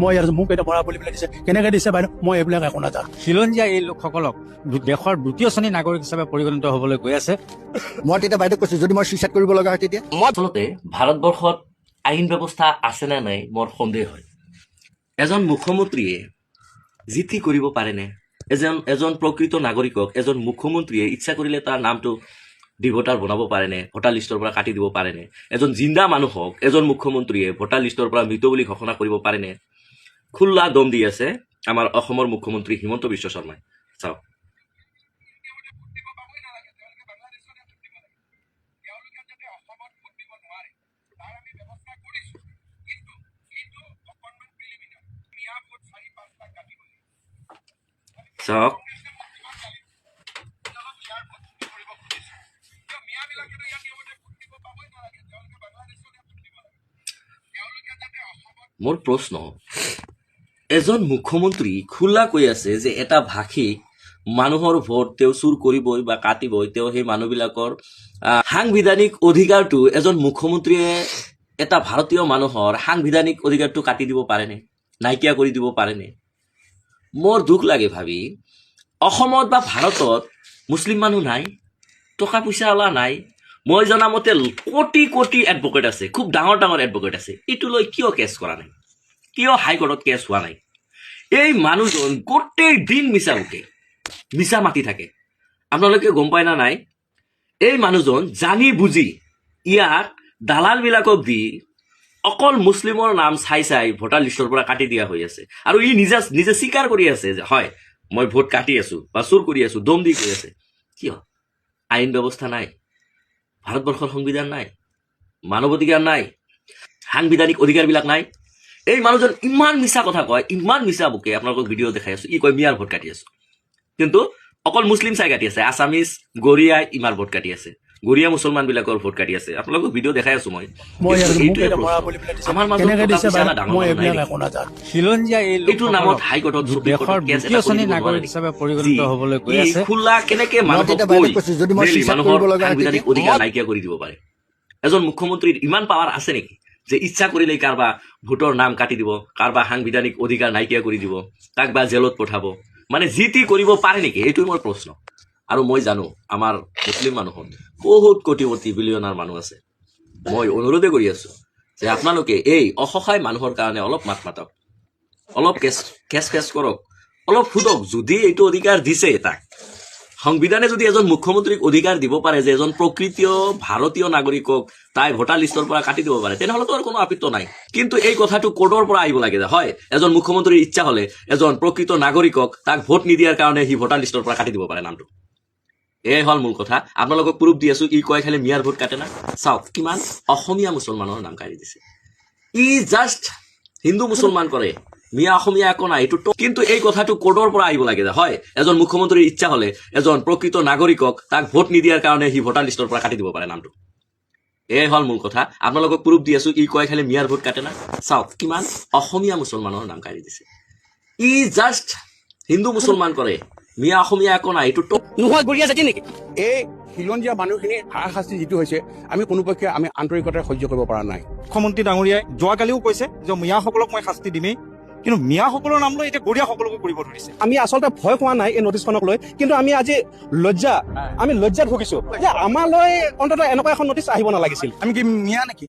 মই ইয়াত মোক এতিয়া মৰা বুলি পেলাই দিছে, কেনেকৈ দিছে বাইদেউ মই এইবিলাক একো নাজানো। খিলঞ্জীয়া এই লোকসকলক দেশৰ দ্বিতীয় শ্ৰেণীৰ নাগৰিক হিচাপে পৰিগণিত হ'বলৈ গৈ আছে। মই তেতিয়া বাইদেউ কৈছো যদি মই চুইচাইড কৰিব লগা হয় তেতিয়া আচলতে ভাৰতবৰ্ষত আইন ব্যৱস্থা আছে নে নাই মোৰ সন্দেহ হয়। এজন মুখ্যমন্ত্ৰীয়ে যি টি কৰিব পাৰেনে? এজন প্ৰকৃত নাগৰিকক এজন মুখ্যমন্ত্ৰীয়ে ইচ্ছা কৰিলে তাৰ নামটো ডিভোটাৰ বনাব পাৰেনে? ভোটাৰ লিষ্টৰ পৰা কাটি দিব পাৰেনে? এজন জিন্দা মানুহক এজন মুখ্যমন্ত্ৰীয়ে ভোটাৰ লিষ্টৰ পৰা মৃত বুলি ঘোষণা কৰিব পাৰেনে? খোলা দম দি আছে আমাৰ অসমৰ মুখ্যমন্ত্ৰী হিমন্ত বিশ্ব শৰ্মাই। চাওক, চাওক মোৰ প্ৰশ্ন, এজন মুখ্যমন্ত্ৰী খোলা কৈ আছে যে এটা ভাষিক মানুহৰ ভোট তেওঁ চুৰ কৰিবই বা কাটিবই, তেওঁ সেই মানুহবিলাকৰ সাংবিধানিক অধিকাৰটো এজন মুখ্যমন্ত্ৰীয়ে এটা ভাৰতীয় মানুহৰ সাংবিধানিক অধিকাৰটো কাটি দিব পাৰেনে? নাইকিয়া কৰি দিব পাৰেনে? মোৰ দুখ লাগে ভাবি, অসমত বা ভাৰতত মুছলিম মানুহ নাই, টকা পইচাৱালা নাই। মই জনামতে কোটি কোটি এডভকেট আছে, খুব ডাঙৰ ডাঙৰ এডভকেট আছে। এইটো লৈ কিয় কেছ কৰা নাই? কিয় হাইকোৰ্টত কেছ হোৱা নাই? এই মানুহজন গোটেই দিন মিছা বকে, মিছা মাতি থাকে। আপোনালোকে গম পায় না নাই? এই মানুহজন জানি বুজি ইয়াক দালালবিলাকক দি অকল মুছলিমৰ নাম চাই চাই ভোটাৰ লিষ্টৰ পৰা কাটি দিয়া হৈ আছে। আৰু ই নিজে স্বীকাৰ কৰি আছে যে হয় মই ভোট কাটি আছো বা চুৰ কৰি আছো, দম দি কৰি আছে। কিয়? আইন ব্যৱস্থা নাই, ভাৰতবৰ্ষৰ সংবিধান নাই, মানৱ অধিকাৰ নাই, সাংবিধানিক অধিকাৰবিলাক নাই। এই মানুহজন ইমান মিছা কথা কয়, ইমান মিছা বকে। আপোনালোকক ভিডিঅ' দেখাই আছো, ই কয় মিয়াৰ ভোট কাটি আছো, কিন্তু অকল মুছলিম চাই কাটি আছে। আছামিজ গৰিয়াই ইমাৰ ভোট কাটি আছে, গৰিয়া মুছলমান বিলাকৰ ভোট কাটি আছে। আপোনালোকক ভিডিঅ' দেখাই আছো মই। আমাৰ মাজত খিলঞ্জীয়া এই এইটো নামত হাইকোৰ্টত দেশৰ দ্বিতীয় শ্ৰেণীৰ নাগৰিক হিচাপে পৰিগণিত হ'বলৈ গৈ আছে। খোলা কেনেকে মানুহক মানুহৰ সাংবিধানিক অধিকাৰ নাইকিয়া কৰি দিব পাৰে? এজন মুখ্যমন্ত্ৰীৰ ইমান পাৱাৰ আছে নেকি যে ইচ্ছা কৰিলেই কাৰোবাৰ ভোটৰ নাম কাটি দিব, কাৰোবাৰ সাংবিধানিক অধিকাৰ নাইকিয়া কৰি দিব, কাক বা জেলত পঠাব? মানে যি টি কৰিব পাৰে নেকি? এইটোৱে মোৰ প্ৰশ্ন। আৰু মই জানো আমাৰ মুছলিম মানুহত বহুত কোটিপতি বিলিয়নাৰ মানুহ আছে। মই অনুৰোধে কৰি আছো যে আপোনালোকে এই অসহায় মানুহৰ কাৰণে অলপ মাত মাতক, অলপ কেছ কৰক, অলপ সোধক। যদি এইটো অধিকাৰ দিছে তাক, সংবিধানে যদি এজন মুখ্যমন্ত্ৰীক অধিকাৰ দিব পাৰে যে এজন প্ৰকৃত ভাৰতীয় নাগৰিকক তাই ভোটাৰ লিষ্টৰ পৰা কাটি দিব পাৰে, তেনেহ'লেতো আৰু কোনো আপত্তি নাই। কিন্তু এই কথাটো কোৰ্টৰ পৰা আহিব লাগে যে হয় এজন মুখ্যমন্ত্ৰীৰ ইচ্ছা হলে এজন প্ৰকৃত নাগৰিকক তাক ভোট নিদিয়াৰ কাৰণে সি ভোটাৰ লিষ্টৰ পৰা কাটি দিব পাৰে নামটো। এয়াই হ'ল মূল কথা। আপোনালোকক প্ৰুফ দি আছো। ই কয় খালি মিয়াৰ ভোট কাটে না। চাওক কিমান অসমীয়া মুছলমানৰ নাম কাঢ়ি দিছে। ই জাষ্ট হিন্দু মুছলমান কৰে, মিয়া অসমীয়া একো নাই। এইটো কিন্তু এই কথাটো কোৰ্টৰ পৰা আহিব লাগে যে হয় এজন মুখ্যমন্ত্ৰীৰ ইচ্ছা হলে এজন প্ৰকৃত নাগৰিকক তাক ভোট নিদিয়াৰ কাৰণে সি ভোটাৰ লিষ্টৰ পৰা কাটি দিব পাৰে নামটো। এয়াই হ'ল মূল কথা। আপোনালোকক প্ৰুফ দি আছো। ই কয় খালি মিয়াৰ ভোট কাটে না। চাওক কিমান অসমীয়া মুছলমানৰ নাম কাঢ়ি দিছে। ই জাষ্ট হিন্দু মুছলমান কৰে, মিয়া অসমীয়া একো নাই। এইটো নোহোৱা গৰিয়া জাতি নেকি? এই খিলঞ্জীয়া মানুহখিনি হাৰাশাস্তি যিটো হৈছে আমি কোনোপক্ষে আমি আন্তৰিকতাৰে সহ্য কৰিব পৰা নাই। মুখ্যমন্ত্ৰী ডাঙৰীয়াই যোৱাকালিও কৈছে যে মিয়াসকলক মই শাস্তি দিমেই, কিন্তু মিয়াসকলৰ নাম লৈ এতিয়া গৰিয়াসকলকো কৰিব ধৰিছে। আমি আচলতে ভয় খোৱা নাই এই নটিচখনক লৈ, কিন্তু আমি আজি লজ্জাত ভুগিছো যে আমালৈ অন্ততঃ এনেকুৱা এখন নটিচ আহিব নালাগিছিল। আমি কি মিয়া নেকি?